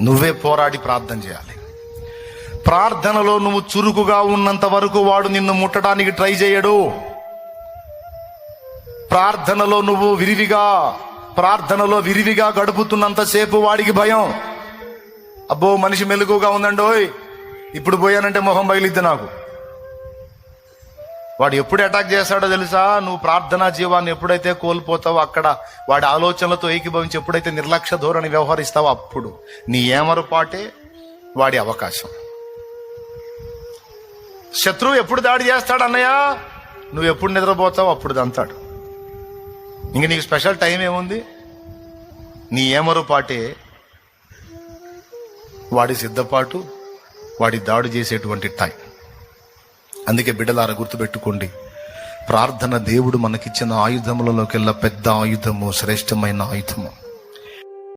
నువ్వే పోరాడి ప్రార్థన చేయాలి. ప్రార్థనలో నువ్వు చురుకుగా ఉన్నంత వరకు వాడు నిన్ను ముట్టడానికి ట్రై చేయడు. ప్రార్థనలో నువ్వు విరివిగా గడుపుతున్నంతసేపు వాడికి భయం. అబ్బో మనిషి మెలుగుగా ఉందండోయ్, ఇప్పుడు పోయానంటే మొహం బయలుద్ది నాకు. వాడు ఎప్పుడు అటాక్ చేస్తాడో తెలుసా? నువ్వు ప్రార్థనా జీవాన్ని ఎప్పుడైతే కోల్పోతావో, అక్కడ వాడి ఆలోచనలతో ఏకీభవించి ఎప్పుడైతే నిర్లక్ష్య ధోరణి వ్యవహరిస్తావో, అప్పుడు నీ ఏమరుపాటే వాడి అవకాశం. శత్రువు ఎప్పుడు దాడి చేస్తాడు అన్నయ్య? నువ్వు ఎప్పుడు నిద్రపోతావో అప్పుడు దంతాడు. ఇంక నీకు స్పెషల్ టైం ఏముంది? నీ ఏమరుపాటే వాడి సిద్ధపాటు, వాడి దాడి చేసేటువంటి టైం. అందుకే బిడ్డలారా గుర్తుపెట్టుకోండి, ప్రార్థన దేవుడు మనకిచ్చిన ఆయుధములలోకెల్లా పెద్ద ఆయుధము, శ్రేష్టమైన ఆయుధము.